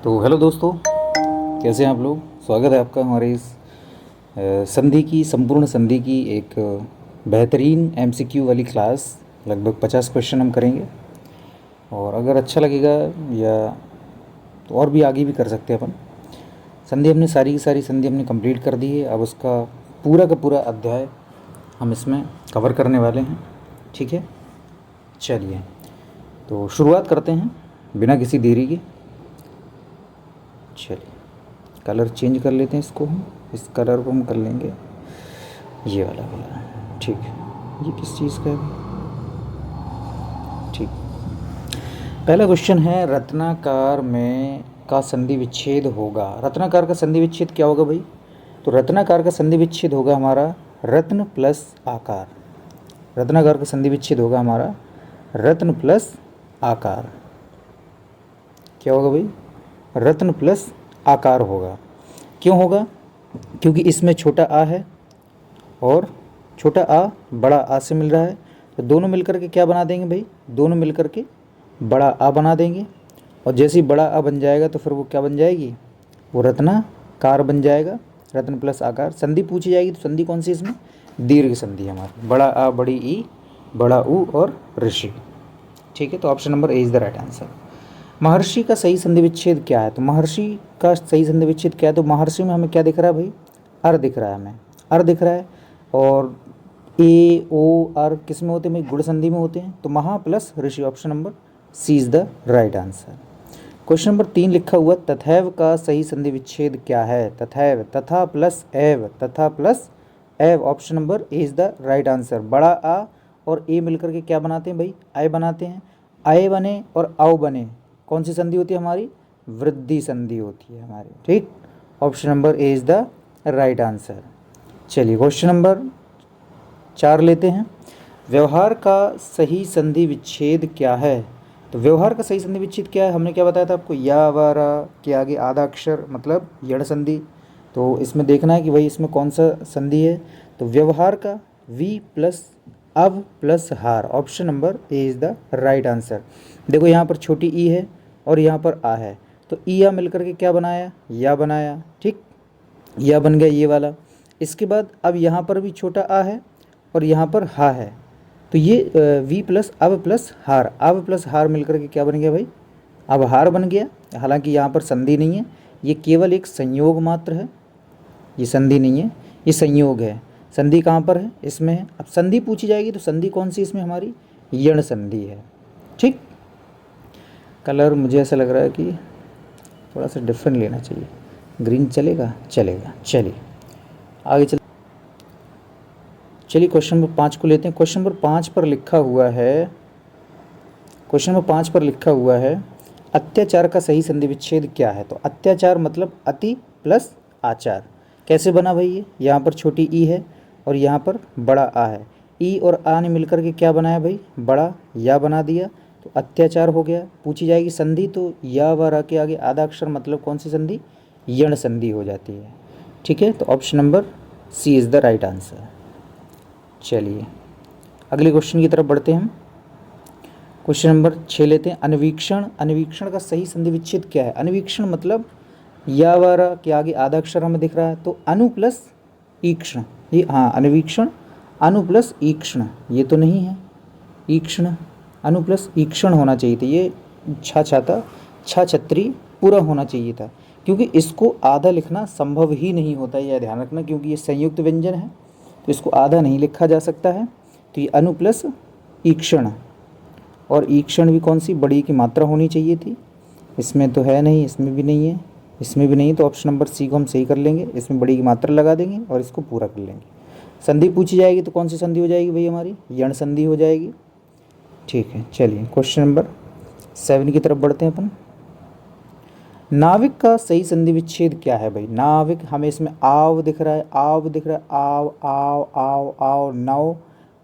तो हेलो दोस्तों, कैसे हैं आप लोग। स्वागत है आपका हमारे इस संधि की संपूर्ण संधि की एक बेहतरीन एमसीक्यू वाली क्लास। लगभग 50 क्वेश्चन हम करेंगे और अगर अच्छा लगेगा या तो और भी आगे भी कर सकते हैं अपन। संधि हमने सारी की सारी संधि हमने कंप्लीट कर दी है। अब उसका पूरा का पूरा अध्याय हम इसमें कवर करने वाले हैं। ठीक है, चलिए तो शुरुआत करते हैं बिना किसी देरी के। चलिए कलर चेंज कर लेते हैं इसको, हम इस कलर को हम कर लेंगे ये वाला कलर। ठीक है, ये किस चीज़ का है। ठीक, पहला क्वेश्चन है रत्नाकार में का संधि विच्छेद होगा। रत्नाकार का संधि विच्छेद क्या होगा भाई। तो रत्नाकार का संधि विच्छेद होगा हमारा रत्न प्लस आकार। रत्नाकार का संधि विच्छेद होगा हमारा रत्न प्लस आकार। क्या होगा भाई, रत्न प्लस आकार होगा। क्यों होगा, क्योंकि इसमें छोटा आ है और छोटा आ बड़ा आ से मिल रहा है, तो दोनों मिलकर के क्या बना देंगे भाई, दोनों मिलकर के बड़ा आ बना देंगे। और जैसे ही बड़ा आ बन जाएगा तो फिर वो क्या बन जाएगी, वो रत्नाकार बन जाएगा। रत्न प्लस आकार संधि पूछी जाएगी तो संधि कौन सी इसमें, दीर्घ संधि हमारी, बड़ा आ बड़ी ई बड़ा ऊ और ऋषि। ठीक है, तो option number A is the right answer. महर्षि का सही संधि विच्छेद क्या है। तो महर्षि का सही संधि विच्छेद क्या है, तो महर्षि में हमें क्या दिख रहा है भाई, अर दिख रहा है, हमें अर दिख रहा है। और ए ओ अर किस में होते हैं भाई, गुण संधि में होते हैं। तो महा प्लस ऋषि, option number C is the right answer. Question number 3 लिखा हुआ तथैव का सही संधि विच्छेद क्या है। तथैव, तथा प्लस एव, तथा प्लस एव, option number A is the right answer. बड़ा आ और ए मिलकर के क्या बनाते हैं भाई, आय बनाते हैं। आय बने और आओ बने, कौन सी संधि होती है हमारी, वृद्धि संधि होती है हमारी। ठीक, option number A is the right answer. चलिए क्वेश्चन नंबर 4 लेते हैं। व्यवहार का सही संधि विच्छेद क्या है। तो व्यवहार का सही संधि विच्छेद क्या है, हमने क्या बताया था आपको, या व रा के आगे आधा अक्षर मतलब यण संधि। तो इसमें देखना है कि भाई इसमें कौन सा संधि है। तो व्यवहार का वी प्लस अब प्लस हार, option number A is the right answer. देखो यहाँ पर छोटी ई है और यहाँ पर आ है, तो ई आ मिलकर के क्या बनाया, या बनाया। ठीक, या बन गया ये वाला। इसके बाद अब यहाँ पर भी छोटा आ है और यहाँ पर हा है, तो ये वी प्लस अब प्लस हार, अब प्लस हार मिलकर के क्या बन गया भाई, अब हार बन गया। हालांकि यहाँ पर संधि नहीं है, ये केवल एक संयोग मात्र है, ये संधि नहीं है, ये संयोग है। संधि कहाँ पर है, इसमें है। अब संधि पूछी जाएगी तो संधि कौन सी इसमें हमारी, यण संधि है। ठीक, कलर मुझे ऐसा लग रहा है कि थोड़ा सा डिफरेंट लेना चाहिए, ग्रीन चलेगा, चलेगा। चलिए आगे चल, चलिए क्वेश्चन नंबर 5 को लेते हैं। क्वेश्चन नंबर 5 पर लिखा हुआ है, क्वेश्चन नंबर 5 पर लिखा हुआ है अत्याचार का सही संधि विच्छेद क्या है। तो अत्याचार मतलब अति प्लस आचार। कैसे बना भाई, ये यहाँ पर छोटी ई है और यहाँ पर बड़ा आ है, ई और आ ने मिलकर के क्या बनाया भाई, बड़ा या बना दिया, तो अत्याचार हो गया। पूछी जाएगी संधि तो या व रा के आगे आधा अक्षर मतलब कौन सी संधि, यण संधि हो जाती है। ठीक है, तो option number C is the right answer. चलिए अगले क्वेश्चन की तरफ बढ़ते हैं हम। क्वेश्चन नंबर 6 लेते हैं। अन्वीक्षण, अन्वीक्षण का सही संधि विच्छेद क्या है। अन्वीक्षण मतलब या व रा के आगे आधा अक्षर हमें दिख रहा है, तो अनु प्लस ईक्षण, ये हाँ अन्वीक्षण, अनु प्लस ईक्षण, ये तो नहीं है ईक्षण, अनु प्लस ईक्षण होना चाहिए था, ये छा छाता छा छत्री पूरा होना चाहिए था, क्योंकि इसको आधा लिखना संभव ही नहीं होता, यह ध्यान रखना, क्योंकि ये संयुक्त व्यंजन है तो इसको आधा नहीं लिखा जा सकता है। तो ये अनु प्लस ईक्षण, और ईक्षण भी कौन सी, बड़ी की मात्रा होनी चाहिए थी, इसमें तो है नहीं, इसमें भी नहीं है, इसमें भी नहीं, तो ऑप्शन नंबर सी को हम सही कर लेंगे, इसमें बड़ी की मात्रा लगा देंगे और इसको पूरा कर लेंगे। संधि पूछी जाएगी तो कौन सी संधि हो जाएगी भाई हमारी, यण संधि हो जाएगी। ठीक है, चलिए क्वेश्चन नंबर 7 की तरफ बढ़ते हैं अपन। नाविक का सही संधि विच्छेद क्या है भाई। नाविक, हमें इसमें आव दिख रहा है, आव दिख रहा है, आव आव आव आव, नौ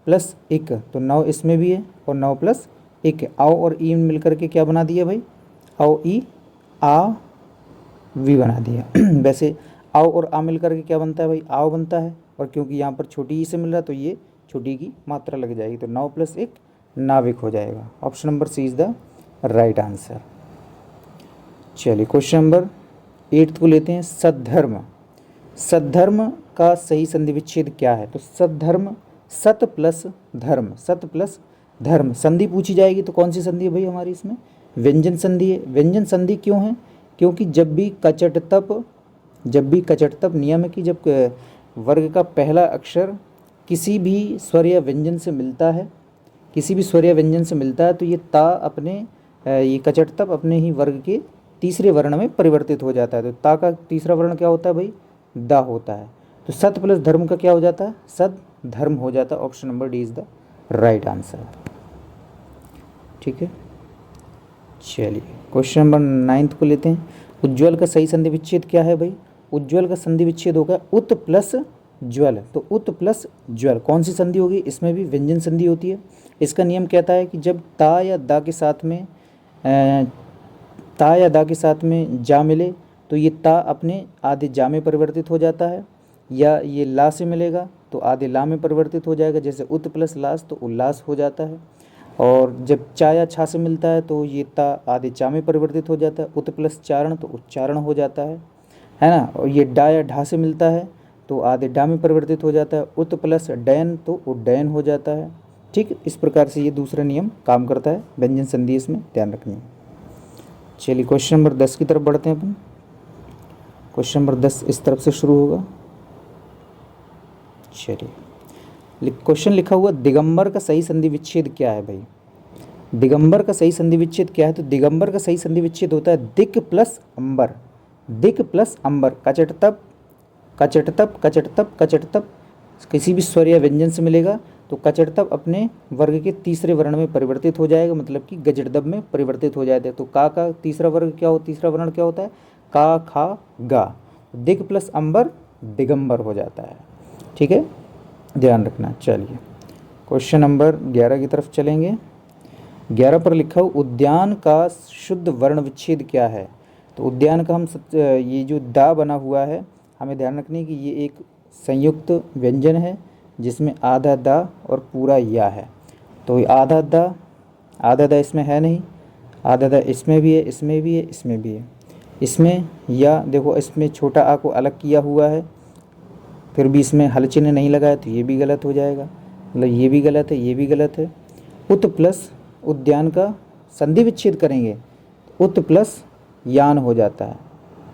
प्लस एक, तो नौ इसमें भी है और नौ प्लस एक है। आओ और ई मिलकर के क्या बना दिया भाई, आओ ई आ वी बना दिया। वैसे आओ और आ मिलकर के क्या बनता है भाई, आओ बनता है, और क्योंकि यहाँ पर छोटी ई से मिल रहा है तो ये छोटी की मात्रा लग जाएगी, तो 9 + 1 नाविक हो जाएगा। Option number C is the right answer. चलिए क्वेश्चन नंबर 8 को लेते हैं। सद्धर्म, सद्धर्म का सही संधि विच्छेद क्या है? तो सद्धर्म सत प्लस धर्म, सत प्लस धर्म संधि पूछी जाएगी तो कौन सी संधि है भाई हमारी? इसमें व्यंजन संधि है। व्यंजन संधि क्यों है? क्योंकि जब भी कचटतप नियम है कि जब वर्ग का पहला अक्षर किसी भी स्वर या व्यंजन से मिलता है, किसी भी स्वर या व्यंजन से मिलता है, तो ये ता अपने ये कचटतप अपने ही वर्ग के तीसरे वर्ण में परिवर्तित हो जाता है। तो ता का तीसरा वर्ण क्या होता है भाई? दा होता है। तो सत प्लस धर्म का क्या हो जाता है? सद धर्म हो जाता है। Option number D is the right answer. ठीक है, चलिए क्वेश्चन नंबर 9 को लेते हैं। उज्ज्वल का सही संधि विच्छेद क्या है भाई? उज्ज्वल का संधि विच्छेद होगा उत प्लस ज्वल। तो उत प्लस ज्वल कौन सी संधि होगी? इसमें भी व्यंजन संधि होती है। इसका नियम कहता है कि जब ता या दा के साथ में जा मिले तो ये ता अपने आधे जा में परिवर्तित हो जाता है, या ये ला से मिलेगा तो आधे ला में परिवर्तित हो जाएगा। जैसे उत प्लस लास तो उल्लास हो जाता है। और जब चा या छा से मिलता है तो ये ता आधे चा में परिवर्तित हो जाता है। उत प्लस चारण तो उच्चारण हो जाता है ना। और ये डा या ढा से मिलता है तो आधे डा में परिवर्तित हो जाता है। उत प्लस डैन तो उड्डयन हो जाता है। ठीक, इस प्रकार से ये दूसरा नियम काम करता है। व्यंजन संधि इसमें ध्यान रखनी है। चलिए क्वेश्चन नंबर 10 की तरफ बढ़ते हैं अपन। क्वेश्चन नंबर 10 इस तरफ से शुरू होगा। चलिए क्वेश्चन लिखा हुआ दिगंबर का सही संधि विच्छेद क्या है भाई? दिगंबर का सही संधि विच्छेद क्या है? तो दिगंबर का सही संधि विच्छेद होता है दिक प्लस अंबर। दिक प्लस अंबर, कचटतप कचटतप कचटतप कचटतप किसी भी स्वर या व्यंजन से मिलेगा तो कचटतप अपने वर्ग के तीसरे वर्ण में परिवर्तित हो जाएगा, मतलब कि गजड़दब में परिवर्तित हो जाते हैं। तो का तीसरा वर्ग क्या हो, तीसरा वर्ण क्या होता है? का खा गा। दिग प्लस अंबर दिगंबर हो जाता है। ठीक है, ध्यान रखना। चलिए क्वेश्चन नंबर 11 की तरफ चलेंगे। 11 पर लिखा हो उद्यान का शुद्ध वर्ण विच्छेद क्या है? तो उद्यान का हम ये जो दा बना हुआ है, हमें ध्यान रखनी है कि ये एक संयुक्त व्यंजन है जिसमें आधा दा और पूरा या है। तो आधा दा इसमें है नहीं, आधा दा इसमें भी है, इसमें भी है, इसमें भी है। इसमें या देखो, इसमें छोटा आ को अलग किया हुआ है, फिर भी इसमें हल चिन्ह नहीं लगाया तो ये भी गलत हो जाएगा, मतलब ये भी गलत है, ये भी गलत है। उत प्लस उद्यान का संधि विच्छेद करेंगे, उत प्लस यान हो जाता है,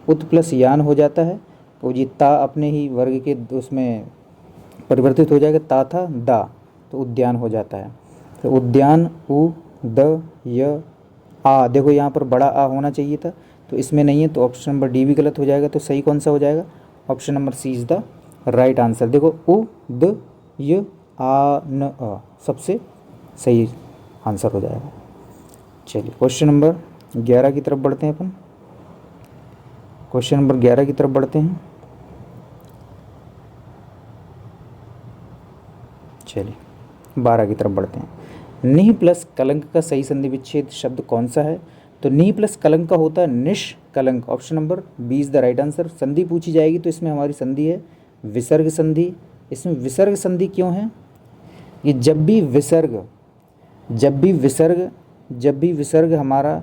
उत प्लस यान हो जाता है। तो ये ता अपने ही वर्ग के उसमें परिवर्तित हो जाएगा, ता था दा, तो उद्यान हो जाता है। तो उद्यान उ द य आ, देखो यहाँ पर बड़ा आ होना चाहिए था तो इसमें नहीं है, तो ऑप्शन नंबर डी भी गलत हो जाएगा। तो सही कौन सा हो जाएगा? Option number C is the right answer. देखो उ द य आ न अ सबसे सही आंसर हो जाएगा। चलिए क्वेश्चन नंबर 11 की तरफ बढ़ते हैं अपन। क्वेश्चन नंबर 11 की तरफ बढ़ते हैं। चलिए 12 की तरफ बढ़ते हैं। निह प्लस कलंक का सही संधि विच्छेद शब्द कौन सा है? तो निह प्लस कलंक का होता है निष्कलंक। Option number B is the right answer. संधि पूछी जाएगी तो इसमें हमारी संधि है विसर्ग संधि। इसमें विसर्ग संधि क्यों है? ये जब भी विसर्ग हमारा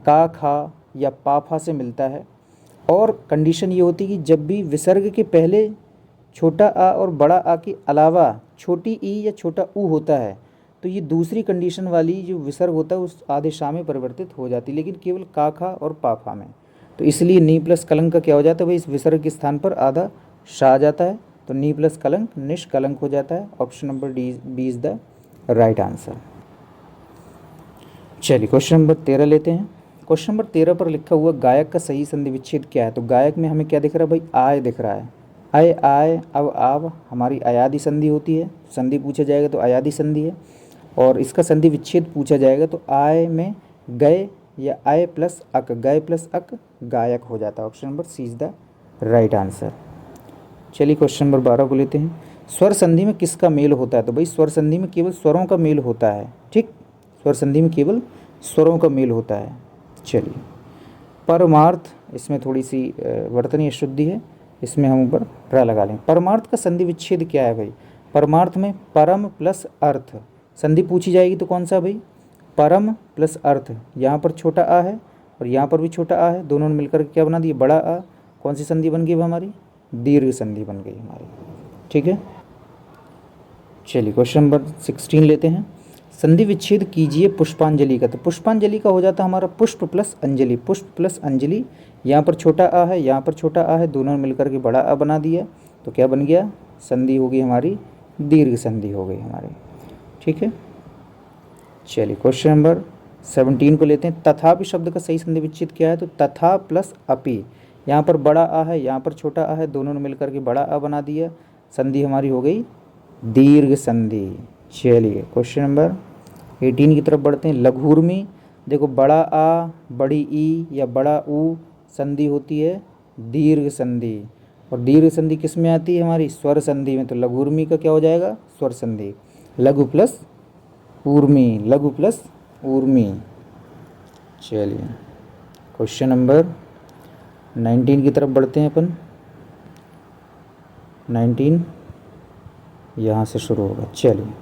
का खा या पा फा से मिलता है, और कंडीशन ये होती है कि जब भी विसर्ग के पहले छोटा आ और बड़ा आ के अलावा छोटी ई या छोटा ऊ होता है, तो ये दूसरी कंडीशन वाली जो विसर्ग होता है उस आधे शा में परिवर्तित हो जाती है, लेकिन केवल का खा और पा फा में। तो इसलिए नी प्लस कलंक का क्या हो जाता है भाई? इस विसर्ग के स्थान पर आधा शा आ जाता है, तो नी प्लस कलंक निष्कलंक हो जाता है। Option number D B is the right answer. चलिए क्वेश्चन नंबर 13 लेते हैं। क्वेश्चन नंबर 13 पर लिखा हुआ गायक का सही संधि विच्छेद क्या है? तो गायक में हमें क्या दिख रहा है भाई? आय दिख रहा है। आय आय अब आव हमारी अयादि संधि होती है। संधि पूछा जाएगा तो अयादि संधि है, और इसका संधि विच्छेद पूछा जाएगा तो आय में गए या आय प्लस अक, गए प्लस अक गायक हो जाता है। Option number C is the right answer. चलिए क्वेश्चन नंबर 12 को लेते हैं। स्वर संधि में किसका मेल होता है? तो भाई स्वर संधि में केवल स्वरों का मेल होता है। ठीक, स्वर संधि में केवल स्वरों का मेल होता है। चलिए परमार्थ, इसमें थोड़ी सी वर्तनीय शुद्धि है, इसमें हम ऊपर रा लगा लें। परमार्थ का संधि विच्छेद क्या है भाई? परमार्थ में परम प्लस अर्थ संधि पूछी जाएगी तो कौन सा भाई? परम प्लस अर्थ। यहाँ पर छोटा आ है और यहाँ पर भी छोटा आ है, दोनों ने मिलकर के क्या बना दिया, बड़ा आ। कौन सी संधि बन गई अब हमारी, दीर्घ संधि बन गई हमारी। ठीक है, चलिए क्वेश्चन नंबर 16 लेते हैं। संधि विच्छेद कीजिए पुष्पांजलि का। तो पुष्पांजलि का हो जाता है हमारा पुष्प प्लस अंजलि, पुष्प प्लस अंजलि। यहाँ पर छोटा आ है, यहाँ पर छोटा आ है, दोनों ने मिलकर के बड़ा आ बना दिया, तो क्या बन गया, संधि होगी हमारी दीर्घ संधि हो गई हमारी। ठीक है, चलिए क्वेश्चन नंबर 17 को लेते हैं। तथापि शब्द का सही संधि विच्छेद क्या है, तो तथा प्लस अपि। यहाँ पर बड़ा आ है, यहाँ पर छोटा आ है, दोनों ने मिलकर के बड़ा आ बना दिया, संधि हमारी हो गई दीर्घ संधि। चलिए क्वेश्चन नंबर 18 की तरफ बढ़ते हैं। लघुर्मी, देखो बड़ा आ, बड़ी ई या बड़ा ऊ, संधि होती है दीर्घ संधि। और दीर्घ संधि किस में आती है हमारी, स्वर संधि में। तो लघुर्मी का क्या हो जाएगा, स्वर संधि। लघु प्लस ऊर्मी, लघु प्लस ऊर्मी। चलिए क्वेश्चन नंबर 19 की तरफ बढ़ते हैं अपन। 19 यहाँ से शुरू होगा। चलिए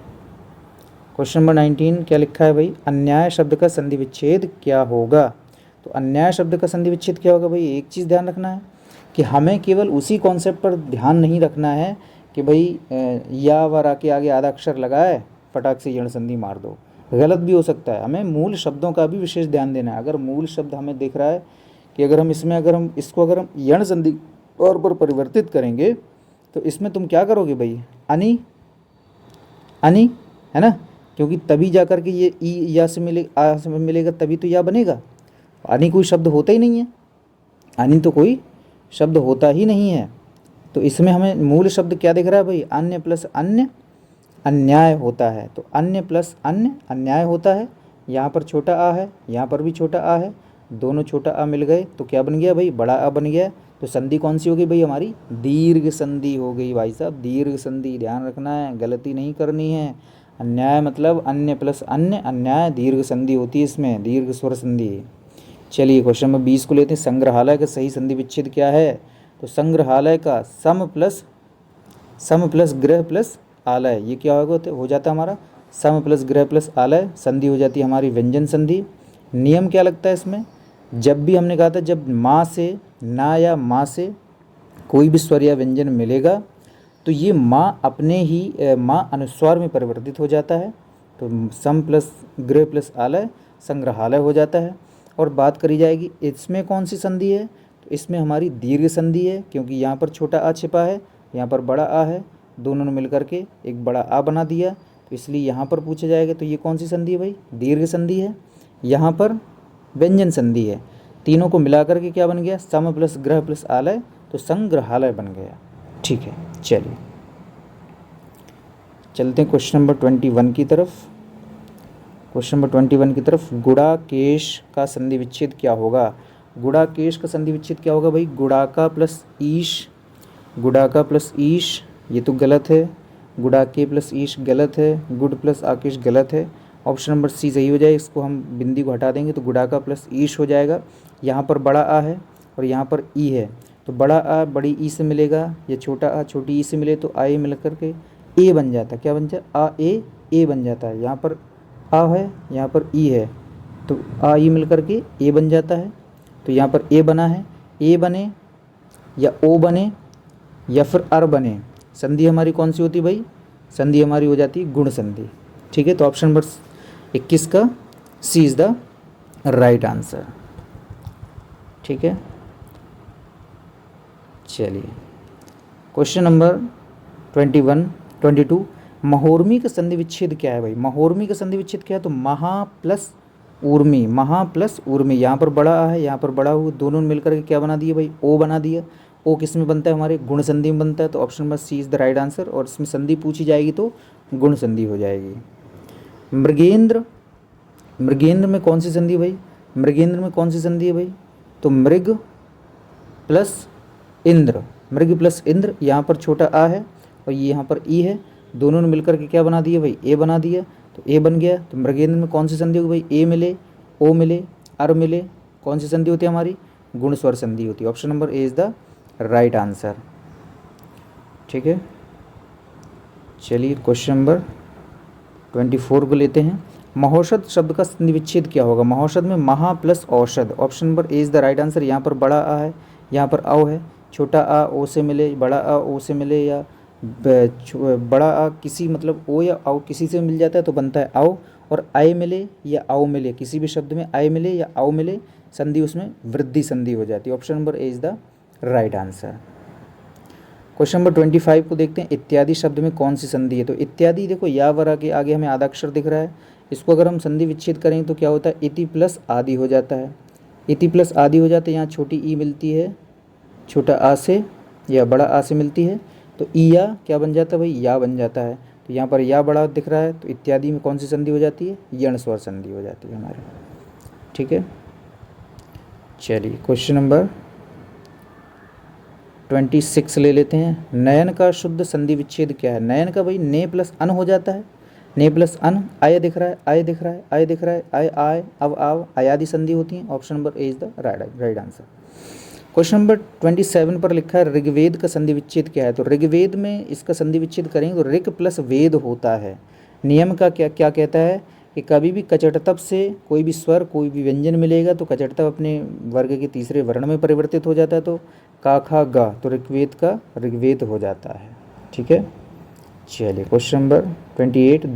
क्वेश्चन नंबर 19 क्या लिखा है भाई, अन्याय शब्द का संधि विच्छेद क्या होगा। तो अन्याय शब्द का संधि विच्छेद क्या होगा भाई, एक चीज़ ध्यान रखना है कि हमें केवल उसी कॉन्सेप्ट पर ध्यान नहीं रखना है कि भाई या वर आके आगे आधा अक्षर लगाए फटाक से यण संधि मार दो, गलत भी हो सकता है। हमें मूल शब्दों का भी विशेष ध्यान देना है। अगर मूल शब्द हमें दिख रहा है कि अगर हम इसमें अगर हम यण संधि तौर पर परिवर्तित करेंगे तो इसमें तुम क्या करोगे भाई, अनि अनि है ना, क्योंकि तभी जा कर के ये ई या से मिले आ से मिलेगा तभी तो या बनेगा। अनि कोई शब्द होता ही नहीं है, अनि तो कोई शब्द होता ही नहीं है। तो इसमें हमें मूल शब्द क्या दिख रहा है भाई, अन्य प्लस अन्य अन्याय होता है। तो अन्य प्लस अन्य अन्याय होता है। यहाँ पर छोटा आ है, यहाँ पर भी छोटा आ है, दोनों छोटा आ मिल गए तो क्या बन गया भाई, बड़ा आ बन गया। तो संधि कौन सी हो गई भाई हमारी, दीर्घ संधि हो गई भाई साहब, दीर्घ संधि। ध्यान रखना है, गलती नहीं करनी है। अन्याय मतलब अन्य प्लस अन्य अन्याय, दीर्घ संधि होती है इसमें, दीर्घ स्वर संधि। चलिए क्वेश्चन नंबर 20 को लेते हैं। संग्रहालय का सही संधि विच्छेद क्या है। तो संग्रहालय का सम प्लस गृह प्लस आलय, ये क्या होगा, हो जाता है हमारा सम प्लस गृह प्लस आलय, संधि हो जाती है हमारी व्यंजन संधि। नियम क्या लगता है इसमें, जब भी हमने कहा था जब माँ से ना या माँ से कोई भी स्वर या व्यंजन मिलेगा तो ये माँ अपने ही माँ अनुस्वार में परिवर्तित हो जाता है। तो सम प्लस गृह प्लस आलय संग्रहालय हो जाता है। और बात करी जाएगी इसमें कौन सी संधि है, तो इसमें हमारी दीर्घ संधि है, क्योंकि यहाँ पर छोटा आ छिपा है, यहाँ पर बड़ा आ है, दोनों ने मिलकर के एक बड़ा आ बना दिया, तो इसलिए यहाँ पर पूछा जाएगा तो ये कौन सी संधि है भाई, दीर्घ संधि है। यहाँ पर व्यंजन संधि है। तीनों को मिलाकर के क्या बन गया, सम प्लस ग्रह प्लस आलय, तो संग्रहालय बन गया। ठीक है, चलिए चलते हैं क्वेश्चन नंबर 21 की तरफ। क्वेश्चन नंबर 21 की तरफ, गुड़ाकेश का संधि विच्छेद क्या होगा। गुड़ाकेश का संधि विच्छेद क्या होगा भाई, गुड़ाका प्लस ईश, गुड़ाका प्लस ईश ये तो गलत है, गुड़ाके प्लस ईश गलत है, गुड प्लस आकेश गलत है। ऑप्शन नंबर सी सही हो जाए, इसको हम बिंदी को हटा देंगे तो गुड़ाका प्लस ईश हो जाएगा। यहाँ पर बड़ा आ है और यहाँ पर ई है, तो बड़ा आ बड़ी ई से मिलेगा या छोटा आ छोटी ई से मिले तो आ ए मिल कर के ए बन जाता है। क्या बन जाता है, आ ए बन जाता है। यहाँ पर आ है, यहाँ पर ई है, तो आ ई मिल कर के ए बन जाता है। तो यहाँ पर ए बना है, ए बने या ओ बने या फिर अर बने, संधि हमारी कौन सी होती है भाई, संधि हमारी हो जाती है गुण संधि। ठीक है, तो ऑप्शन नंबर 21 का सी इज़ द राइट आंसर। ठीक है, चलिए क्वेश्चन नंबर 22 महोर्मी का संधि विच्छेद क्या है भाई। महोर्मी का संधि विच्छेद क्या है, तो महा प्लस ऊर्मी, महा प्लस ऊर्मी। यहाँ पर बड़ा आ है, यहाँ पर बड़ा हो, दोनों ने मिलकर के क्या बना दिया भाई, ओ बना दिया। ओ किस में बनता है, हमारे गुण संधि में बनता है। तो option number C is the right answer, और इसमें संधि पूछी जाएगी तो गुण संधि हो जाएगी। मृगेंद्र, मृगेंद्र में कौन सी संधि भाई, मृगेंद्र में कौन सी संधि है भाई, तो मृग प्लस इंद्र, मृग प्लस इंद्र। यहाँ पर छोटा आ है और ये यहाँ पर ई है, दोनों ने मिलकर के क्या बना दिया भाई, ए बना दिया, तो ए बन गया। तो मृगेंद्र में कौन सी संधि होगी भाई, ए मिले ओ मिले अर मिले, कौन सी संधि होती है हमारी, गुण स्वर संधि होती है। Option number A is the right answer. ठीक है, चलिए क्वेश्चन नंबर 24 को लेते हैं। महौषध शब्द का संधि विच्छेद क्या होगा? महौषध में महा प्लस औषध, option number A is the right answer. यहाँ पर बड़ा आ है, यहाँ पर औ है, छोटा आ ओ से मिले, बड़ा आ ओ से मिले, या बड़ा आ किसी मतलब ओ या औ किसी से मिल जाता है तो बनता है आओ, और आय मिले या आओ मिले, किसी भी शब्द में आय मिले या आओ मिले, संधि उसमें वृद्धि संधि हो जाती है। Option number A is the right answer. Question number 25 को देखते हैं। इत्यादि शब्द में कौन सी संधि है? तो इत्यादि देखो या वरा के आगे हमें आधा अक्षर दिख रहा है, इसको अगर हम संधि विच्छेद करें तो क्या होता है? इति प्लस आदि हो जाता है, इति प्लस आदि हो जाता है। यहाँ छोटी ई मिलती है छोटा आ से या बड़ा आ से मिलती है, तो ई या क्या बन जाता है भाई? या बन जाता है। तो यहाँ पर या बड़ा दिख रहा है, तो इत्यादि में कौन सी संधि हो जाती है? यण स्वर संधि हो जाती है हमारे। ठीक है, चलिए क्वेश्चन नंबर 26 ले लेते हैं। नयन का शुद्ध संधि विच्छेद क्या है? नयन का भाई ने प्लस अन हो जाता है, ने प्लस अन, आय दिख रहा है, आय दिख रहा है, आय दिख रहा है, आय आय अब आव, आयादि संधि होती है। Option number A is the right answer. Question number 27 पर लिखा है ऋग्वेद का संधि विच्छेद क्या है? तो ऋग्वेद में इसका संधि विच्छेद करेंगे तो ऋक प्लस वेद होता है। नियम का क्या क्या कहता है कि कभी भी कचटतप से कोई भी स्वर कोई भी व्यंजन मिलेगा तो कचटतप अपने वर्ग के तीसरे वर्ण में परिवर्तित हो जाता है, तो का खा गा, तो ऋग्वेद का ऋग्वेद हो जाता है। ठीक है, चलिए क्वेश्चन नंबर 28।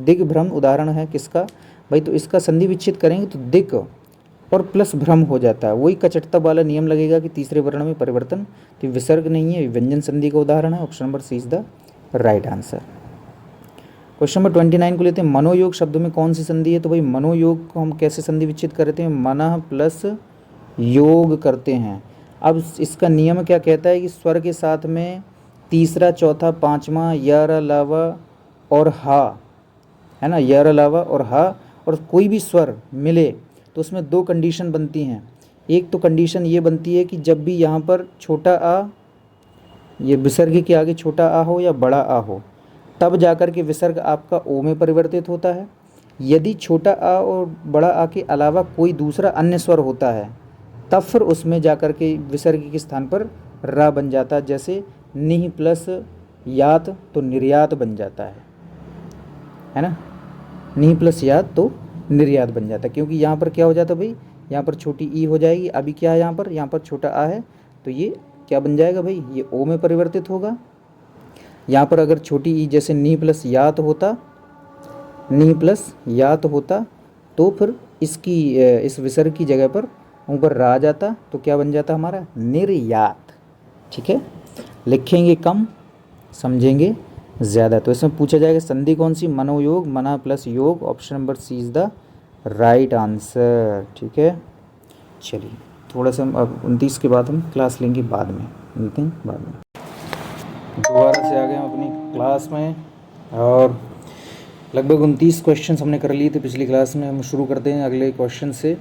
दिग्भ्रम उदाहरण है किसका? भाई तो इसका संधि विच्छेद करेंगे तो दिक और प्लस भ्रम हो जाता है, वही कचटतप वाला नियम लगेगा कि तीसरे वर्ण में परिवर्तन, तो विसर्ग नहीं है, व्यंजन संधि का उदाहरण है। Option number C is the right answer. Question number 29 को लेते हैं। मनोयोग शब्द में कौन सी संधि है? तो भाई मनोयोग को हम कैसे संधि विच्छेद करते हैं? मनः प्लस योग करते हैं। अब इसका नियम क्या कहता है कि स्वर के साथ में तीसरा चौथा पांचवा यर अलावा और हा, है ना, यर अलावा और हा, और कोई भी स्वर मिले तो उसमें दो कंडीशन बनती हैं। एक तो कंडीशन ये बनती है कि जब भी यहाँ पर छोटा आ, ये विसर्ग के आगे छोटा आ हो या बड़ा आ हो, तब जाकर के विसर्ग आपका ओ में परिवर्तित होता है। यदि छोटा आ और बड़ा आ के अलावा कोई दूसरा अन्य स्वर होता है, तब फिर उसमें जाकर के विसर्ग के स्थान पर रा बन जाता है। जैसे निह प्लस यात तो निर्यात बन जाता है ना, निह प्लस यात तो निर्यात बन जाता है, क्योंकि यहाँ पर क्या हो जाता है भाई? यहाँ पर छोटी ई हो जाएगी। अभी क्या है यहाँ पर छोटा आ है, तो ये क्या बन जाएगा भाई? ये ओ में परिवर्तित होगा। यहाँ पर अगर छोटी ई जैसे नी प्लस यात होता तो फिर इसकी इस विसर्ग की जगह पर ऊपर रा आ जाता, तो क्या बन जाता हमारा? निर्यात। ठीक है, लिखेंगे कम समझेंगे ज़्यादा। तो इसमें पूछा जाएगा संधि कौन सी? मनोयोग, मना प्लस योग। Option number C is the right answer. ठीक है, चलिए थोड़ा सा अब 29 के बाद हम क्लास लेंगे, बाद में मिलते हैं बाद में। दोबारा से आ गए हम अपनी क्लास में, और लगभग 29 क्वेश्चन हमने कर लिए थे पिछली क्लास में। हम शुरू करते हैं अगले क्वेश्चन से,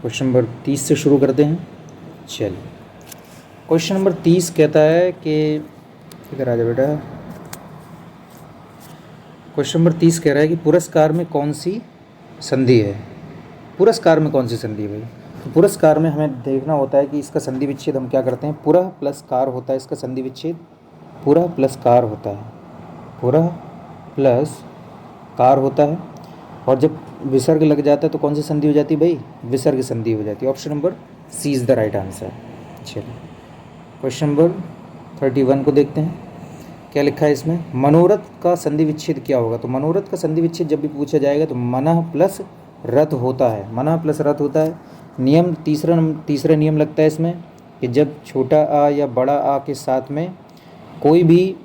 क्वेश्चन नंबर 30 से शुरू करते हैं। चलिए क्वेश्चन नंबर 30 कहता है कि इधर आ जा बेटा। क्वेश्चन नंबर 30 कह रहा है कि पुरस्कार में कौन सी संधि है? पुरस्कार में कौन सी संधि है भाई? तो पुरस्कार में हमें देखना होता है कि इसका संधि विच्छेद हम क्या करते हैं? पुरः प्लस कार होता है इसका संधि विच्छेद, पुरः प्लस कार होता है, पुरः प्लस कार होता है। और जब विसर्ग लग जाता है तो कौन सी संधि हो जाती है भाई? विसर्ग संधि हो जाती है। Option number C is the right answer. चलिए क्वेश्चन नंबर 31 को देखते हैं, क्या लिखा है इसमें? मनोरथ का संधि विच्छेद क्या होगा? तो मनोरथ का संधि विच्छेद जब भी पूछा जाएगा तो मनः प्लस रथ होता है, मनः प्लस रथ होता है। नियम तीसरा नियम लगता है इसमें कि जब छोटा आ या बड़ा आ के साथ में कोई भी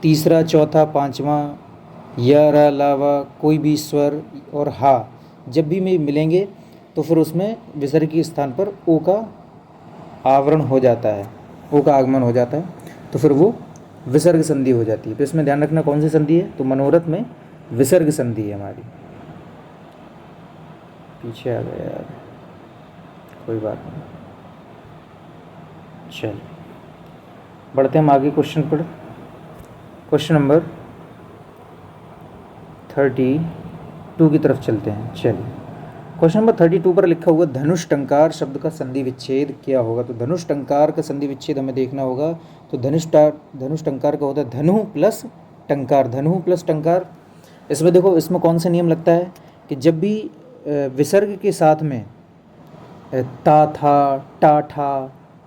तीसरा चौथा पांचवा यर अलावा कोई भी स्वर और हा जब भी में मिलेंगे तो फिर उसमें विसर्ग के स्थान पर ओ का आवरण हो जाता है, ओ का आगमन हो जाता है, तो फिर वो विसर्ग संधि हो जाती है। तो इसमें ध्यान रखना कौन सी संधि है? तो मनोरथ में विसर्ग संधि है हमारी। पीछे आ गया यार, कोई बात नहीं, चल बढ़ते हम आगे क्वेश्चन पर। क्वेश्चन नंबर 32 की तरफ चलते हैं। चलिए क्वेश्चन नंबर 32 पर लिखा हुआ धनुष टंकार शब्द का संधि विच्छेद क्या होगा? तो धनुष टंकार का संधि विच्छेद हमें देखना होगा। तो धनुष टंकार का होता है धनु प्लस टंकार, धनु प्लस टंकार। इसमें देखो, इसमें कौन सा नियम लगता है कि जब भी विसर्ग के साथ में ता था, टा ठा,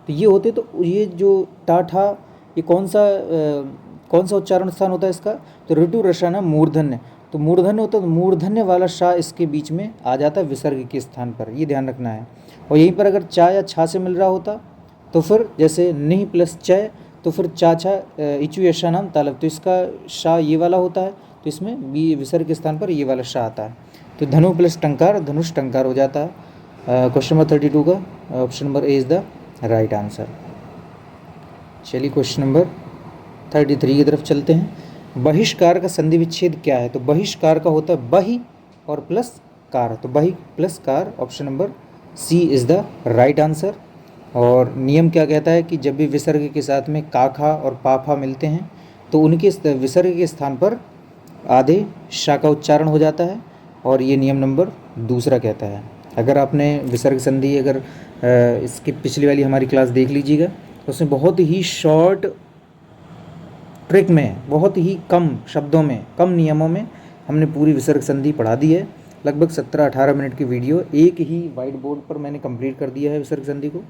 तो ये होते, तो ये जो टा ठा, ये कौन सा उच्चारण स्थान होता है इसका? तो ऋतु रसाना मूर्धन्य, तो मूर्धन्य होता है, तो मूर्धन्य वाला शा इसके बीच में आ जाता है विसर्ग के स्थान पर, ये ध्यान रखना है। और यहीं पर अगर चा या छा से मिल रहा होता तो फिर जैसे निह प्लस चय, तो फिर चा छा इचु यशा नाम तालब, तो इसका शा ये वाला होता है, तो इसमें बी विसर्ग के स्थान पर ये वाला शा आता है, तो धनु प्लस टंकार, धनुष टंकार हो जाता है। क्वेश्चन नंबर 32 का option number A is the right answer. चलिए क्वेश्चन नंबर 33 की तरफ चलते हैं। बहिष्कार का संधि विच्छेद क्या है? तो बहिष्कार का होता है बहि और प्लस कार, तो बहि प्लस कार, option number C is the right answer. और नियम क्या कहता है कि जब भी विसर्ग के साथ में काखा और पाफा मिलते हैं तो उनके विसर्ग के स्थान पर आधे शा का उच्चारण हो जाता है, और ये नियम नंबर दूसरा कहता है। अगर आपने विसर्ग संधि अगर इसकी पिछली वाली हमारी क्लास देख लीजिएगा, तो उसमें बहुत ही शॉर्ट ट्रिक में, बहुत ही कम शब्दों में, कम नियमों में हमने पूरी विसर्ग संधि पढ़ा दी है। लगभग 17-18 मिनट की वीडियो एक ही वाइट बोर्ड पर मैंने कंप्लीट कर दिया है विसर्ग संधि को।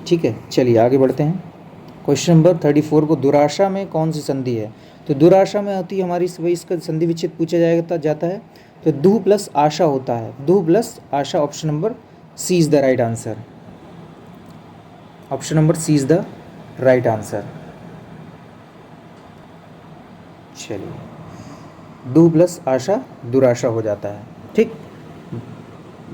ठीक है, चलिए आगे बढ़ते हैं। क्वेश्चन नंबर 34 को दुराशा में कौन सी संधि है? तो दुराशा में होती है हमारी, वही इसका संधि विच्छेद पूछा जाता है, तो दुह प्लस आशा होता है, दुह प्लस आशा, option number C is the right answer. Option number C is the right answer. चलिए, दुह प्लस आशा दुराशा हो जाता है। ठीक,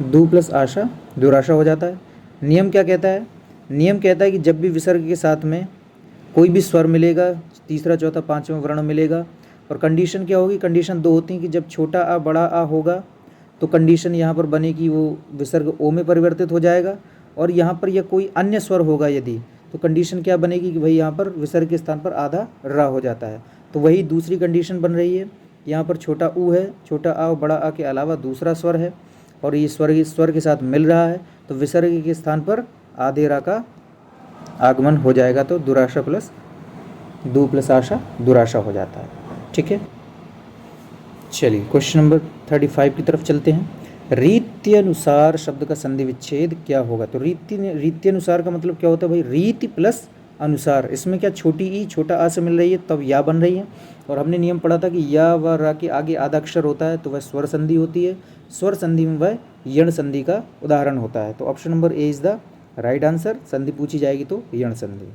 दुह प्लस आशा दुराशा हो जाता है। नियम क्या कहता है? नियम कहता है कि जब भी विसर्ग के साथ में कोई भी स्वर मिलेगा, तीसरा चौथा पांचवा वर्ण मिलेगा, और कंडीशन क्या होगी? कंडीशन दो होती हैं कि जब छोटा आ बड़ा आ होगा तो कंडीशन यहाँ पर बनेगी वो विसर्ग ओ में परिवर्तित हो जाएगा, और यहाँ पर यह कोई अन्य स्वर होगा यदि, तो कंडीशन क्या बनेगी कि भाई यहाँ पर विसर्ग के स्थान पर आधा रा हो जाता है। तो वही दूसरी कंडीशन बन रही है, यहाँ पर छोटा ऊ है, छोटा आ और बड़ा आ के अलावा दूसरा स्वर है, और ये स्वर के साथ मिल रहा है, तो विसर्ग के स्थान पर आधे रा का आगमन हो जाएगा, तो दुराशा प्लस दु प्लस आशा दुराशा हो जाता है। ठीक है, चलिए क्वेश्चन नंबर 35 की तरफ चलते हैं। रीत्यनुसार शब्द का संधि विच्छेद क्या होगा? तो रीत्यनुसार का मतलब क्या होता है भाई? रीति प्लस अनुसार, इसमें क्या छोटी ई छोटा आ से मिल रही है तब या बन रही है, और हमने नियम पढ़ा था कि या व रा के आगे आधा अक्षर होता है तो वह स्वर संधि होती है, स्वर संधि में वह यण संधि का उदाहरण होता है। तो option number A is the right answer. संधि पूछी जाएगी तो यण संधि।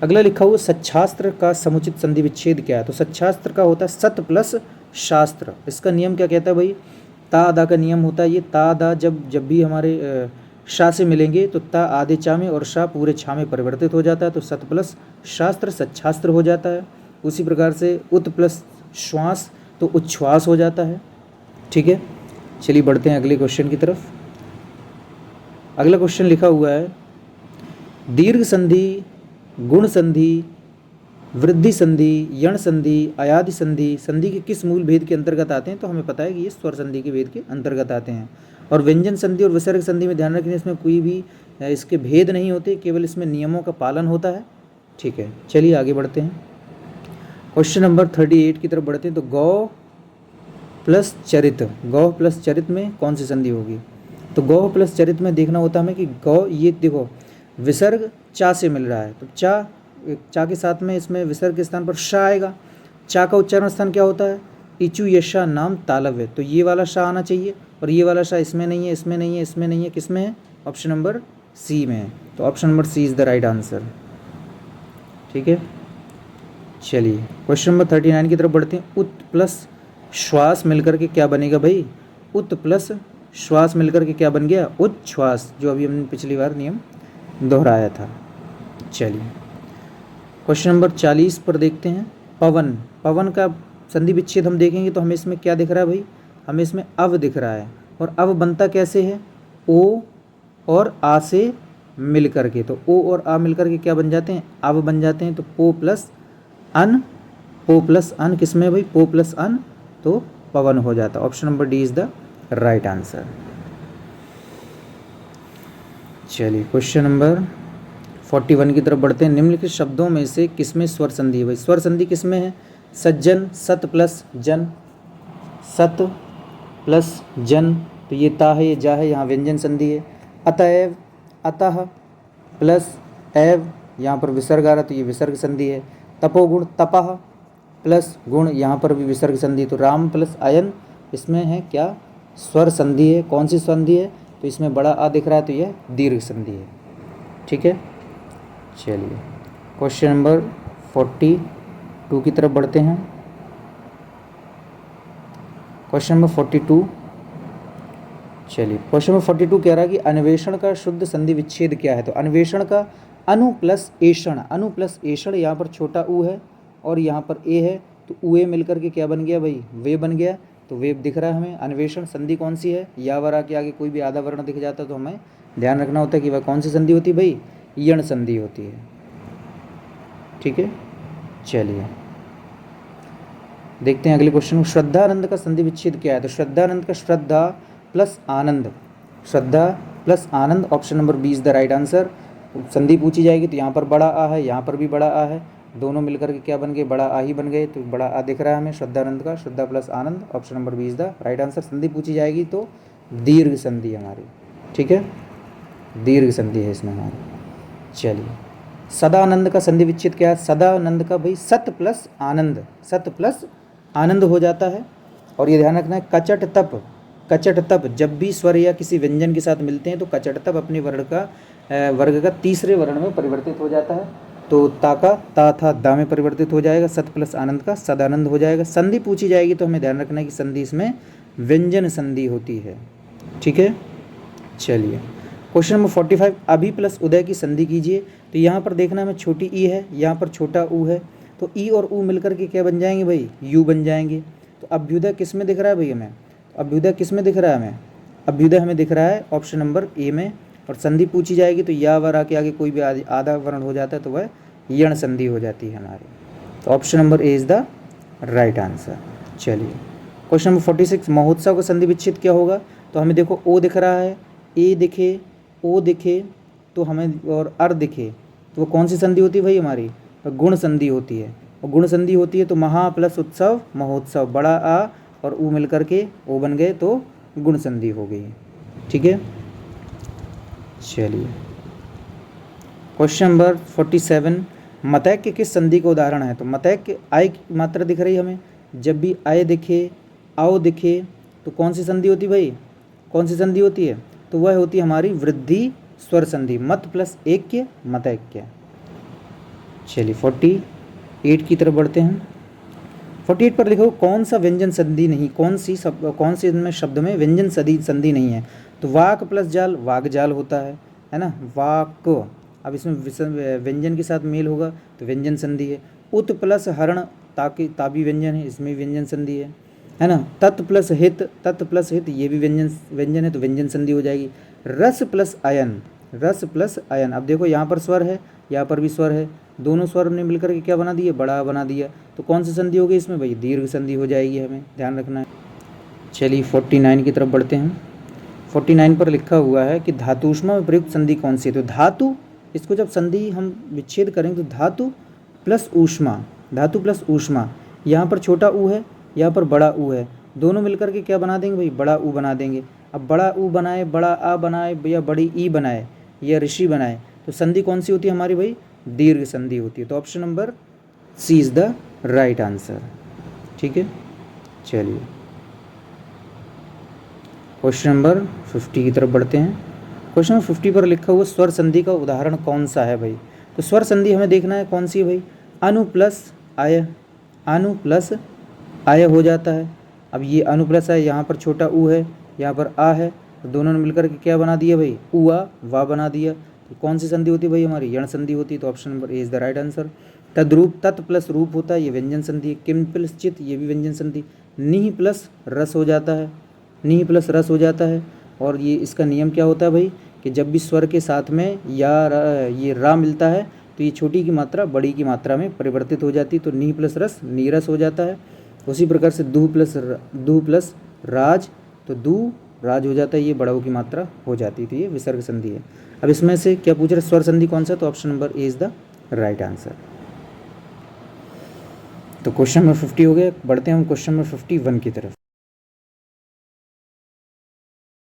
अगला लिखा हुआ सच्छास्त्र का समुचित संधि विच्छेद क्या है? तो सच्छास्त्र का होता है सत प्लस शास्त्र। इसका नियम क्या कहता है भाई? ता आदा का नियम होता है ये, ता आदा जब भी हमारे शा से मिलेंगे तो ता आधे चा में और शा पूरे छा में परिवर्तित हो जाता है, तो सत प्लस शास्त्र सच्छास्त्र हो जाता है। उसी प्रकार से उत प्लस श्वास तो उच्छ्वास हो जाता है। ठीक है, चलिए बढ़ते हैं अगले क्वेश्चन की तरफ। अगला क्वेश्चन लिखा हुआ है दीर्घ संधि, गुण संधि, वृद्धि संधि, यण संधि, अयादि संधि संधि के किस मूल भेद के अंतर्गत आते हैं? तो हमें पता है कि ये स्वर संधि के भेद के अंतर्गत आते हैं। और व्यंजन संधि और विसर्ग संधि में ध्यान रखना, इसमें कोई भी इसके भेद नहीं होते, केवल इसमें नियमों का पालन होता है। ठीक है, चलिए आगे बढ़ते हैं। क्वेश्चन नंबर 38 की तरफ बढ़ते हैं। तो गौ प्लस चरित, गौ प्लस चरित में कौन सी संधि होगी? तो गौ प्लस चरित में देखना होता है हमें कि गौ, ये देखो विसर्ग चा से मिल रहा है, तो चा के साथ में इसमें विसर्ग के स्थान पर शा आएगा। चा का उच्चारण स्थान क्या होता है? इचु यशा नाम तालव्य, तो ये वाला शा आना चाहिए, और ये वाला शा इसमें नहीं है, इसमें नहीं है, इसमें नहीं है, किस में है? ऑप्शन नंबर सी में है। तो option number C is the right answer. ठीक है, चलिए क्वेश्चन नंबर 39 की तरफ बढ़ते हैं। उत प्लस श्वास मिलकर के क्या बनेगा भाई? उत प्लस श्वास मिलकर के क्या बन गया? उच्छ्वास, जो अभी हमने पिछली बार नियम दोहराया था। चलिए क्वेश्चन नंबर 40 पर देखते हैं। पवन, पवन का संधि विच्छेद हम देखेंगे तो हमें इसमें क्या दिख रहा है भाई? हमें इसमें अव दिख रहा है, और अव बनता कैसे है? ओ और आ से मिल करके, तो ओ और आ मिल करके क्या बन जाते हैं? अव बन जाते हैं। तो पो प्लस अन, पो प्लस अन किस में भाई? पो प्लस अन, तो पवन हो जाता है। Option number D is the right answer. चलिए क्वेश्चन नंबर 41 की तरफ बढ़ते हैं। निम्नलिखित शब्दों में से किसमें स्वर संधि है भाई? स्वर संधि किसमें है? सज्जन, सत प्लस जन, सत प्लस जन, तो ये ता है, ये जा है, यहाँ व्यंजन संधि है। अतएव, अतः प्लस एव, यहाँ पर विसर्ग आ रहा तो ये विसर्ग संधि है। तपोगुण, तपः प्लस गुण, यहाँ पर भी विसर्ग संधि, तो राम प्लस अयन, इसमें है क्या, स्वर संधि है। कौन सी संधि है, तो इसमें बड़ा आ दिख रहा है तो यह दीर्घ संधि है। ठीक है, चलिए क्वेश्चन नंबर 42 की तरफ बढ़ते हैं। क्वेश्चन नंबर 42, चलिए क्वेश्चन नंबर 42 कह रहा है कि अन्वेषण का शुद्ध संधि विच्छेद क्या है। तो अन्वेषण का अनु प्लस एषण, अनु प्लस एषण, यहाँ पर छोटा ऊ है और यहाँ पर ए है, तो ऊए मिलकर के क्या बन गया भाई, वे बन गया। तो वे दिख रहा है हमें। अन्वेषण संधि कौन सी है, या वरा के आगे कोई भी आधा वर्ण दिख जाता तो हमें ध्यान रखना होता है कि वह कौन सी संधि होती है भाई, यण संधि होती है। ठीक है, चलिए देखते हैं अगले क्वेश्चन। श्रद्धानंद का संधि विच्छेद क्या है। तो श्रद्धानंद का श्रद्धा प्लस आनंद, श्रद्धा प्लस आनंद, option number B is the right answer. संधि पूछी जाएगी तो यहाँ पर बड़ा आ है, यहाँ पर भी बड़ा आ है, दोनों मिलकर के क्या बन गए, बड़ा आ ही बन गए, तो बड़ा आ दिख रहा है हमें श्रद्धानंद का। श्रद्धा प्लस आनंद, option number B is the right answer. संधि पूछी जाएगी तो दीर्घ संधि हमारी। ठीक है, दीर्घ संधि है इसमें हमारी। चलिए सदानंद का संधि विच्छेद क्या है। सदानंद का भाई सत प्लस आनंद, सत प्लस आनंद हो जाता है। और ये ध्यान रखना है, कचट तप, कचट तप, जब भी स्वर या किसी व्यंजन के साथ मिलते हैं तो कचट तप अपने वर्ग का तीसरे वर्ण में परिवर्तित हो जाता है। तो ता का ता था दा में परिवर्तित हो जाएगा, सत प्लस आनंद का सदानंद हो जाएगा। संधि पूछी जाएगी तो हमें ध्यान रखना है कि संधि इसमें व्यंजन संधि होती है। ठीक है, चलिए क्वेश्चन नंबर 45, अभी प्लस उदय की संधि कीजिए। तो यहाँ पर देखना हमें छोटी ई है, यहाँ पर छोटा ऊ है, तो ई और ऊ मिलकर के क्या बन जाएंगे भाई, यू बन जाएंगे। तो अभ्युदय किस में दिख रहा है भाई हमें, अभ्युदय किस में दिख रहा है हमें, अभ्युदय हमें दिख रहा है ऑप्शन नंबर ए में। और संधि पूछी जाएगी तो या वर आके आगे कोई भी आधा वर्ण हो जाता है तो वह यण संधि हो जाती है हमारी। तो option number A is the right answer. चलिए क्वेश्चन नंबर 46, महोत्सव का संधि विच्छेद क्या होगा। तो हमें देखो ओ दिख रहा है, ए दिखे, ओ दिखे, तो हमें और अर दिखे, तो वो कौन सी संधि होती है भाई हमारी, गुण संधि होती है। और गुण संधि होती है तो महा प्लस उत्सव महोत्सव, बड़ा आ और ऊ मिलकर के ओ बन गए तो गुण संधि हो गई। ठीक है, चलिए क्वेश्चन नंबर 47, मतैक्य किस संधि का उदाहरण है। तो मतैक्य आय की मात्रा दिख रही है हमें, जब भी आय दिखे, आओ दिखे, तो कौन सी संधि होती है भाई, कौन सी संधि होती है, तो वह होती है हमारी वृद्धि स्वर संधि, मत प्लस ऐक्य मतैक्य। चलिए 48 की तरफ बढ़ते हैं। 48 पर लिखो कौन सा व्यंजन संधि नहीं, कौन सी इनमें शब्द में व्यंजन संधि नहीं है। तो वाक प्लस जाल वाक जाल होता है ना, वाक, अब इसमें व्यंजन के साथ मेल होगा तो व्यंजन संधि है। उत प्लस हरण ताकि ताबी व्यंजन है, इसमें व्यंजन संधि है ना। तत् प्लस हित, तत् प्लस हित, ये भी व्यंजन है तो व्यंजन संधि हो जाएगी। रस प्लस अयन, रस प्लस अयन, अब देखो यहाँ पर स्वर है, यहाँ पर भी स्वर है, दोनों स्वर ने मिलकर के क्या बना दिया, बड़ा बना दिया, तो कौन सी संधि होगी इसमें भाई, दीर्घ संधि हो जाएगी, हमें ध्यान रखना है। चलिए 49 की तरफ बढ़ते हैं। 49 पर लिखा हुआ है कि धातुष्मा में प्रयुक्त संधि कौन सी है। तो धातु, इसको जब संधि हम विच्छेद करेंगे तो धातु प्लस ऊष्मा, धातु प्लस ऊष्मा, यहाँ पर छोटा ऊ है, यहाँ पर बड़ा ऊ है, दोनों मिलकर के क्या बना देंगे भाई, बड़ा ऊ बना देंगे। अब बड़ा ऊ बनाए, बड़ा आ बनाए या बड़ी ई बनाए या ऋषि बनाए, तो संधि कौन सी होती है हमारी भाई, दीर्घ संधि होती है। तो option number C is the right answer. ठीक है, चलिए क्वेश्चन नंबर 50 की तरफ बढ़ते हैं। क्वेश्चन नंबर 50 पर लिखा हुआ स्वर संधि का उदाहरण कौन सा है भाई। तो स्वर संधि हमें देखना है कौन सी है भाई, अनु plus I, Anu plus I हो जाता है। अब ये अनु प्लस आय, यहाँ पर छोटा ऊ है, यहाँ पर आ है, तो दोनों ने मिलकर के क्या बना दिया भाई, ऊ आ वा बना दिया। तो कौन सी संधि होती है भाई हमारी, यण संधि होती है। तो option number A is the right answer. तद्रूप, तत् प्लस रूप होता है, ये व्यंजन संधि। किम प्लस चित, ये भी व्यंजन संधि। निह प्लस रस हो जाता है, निह प्लस रस हो जाता है। और ये इसका नियम क्या होता है भाई, कि जब भी स्वर के साथ में ये रा मिलता है तो ये छोटी की मात्रा बड़ी की मात्रा में परिवर्तित हो जाती है, तो निह प्लस रस नीरस हो जाता है। उसी प्रकार से दू प्लस राज, तो दू राज हो जाता है, ये बड़ाऊ की मात्रा हो जाती है, तो ये विसर्ग संधि है। अब इसमें से क्या पूछ रहे, स्वर संधि कौन सा, तो option number A is the right answer. तो क्वेश्चन नंबर 50 हो गया। बढ़ते हैं हम क्वेश्चन नंबर 51 की तरफ।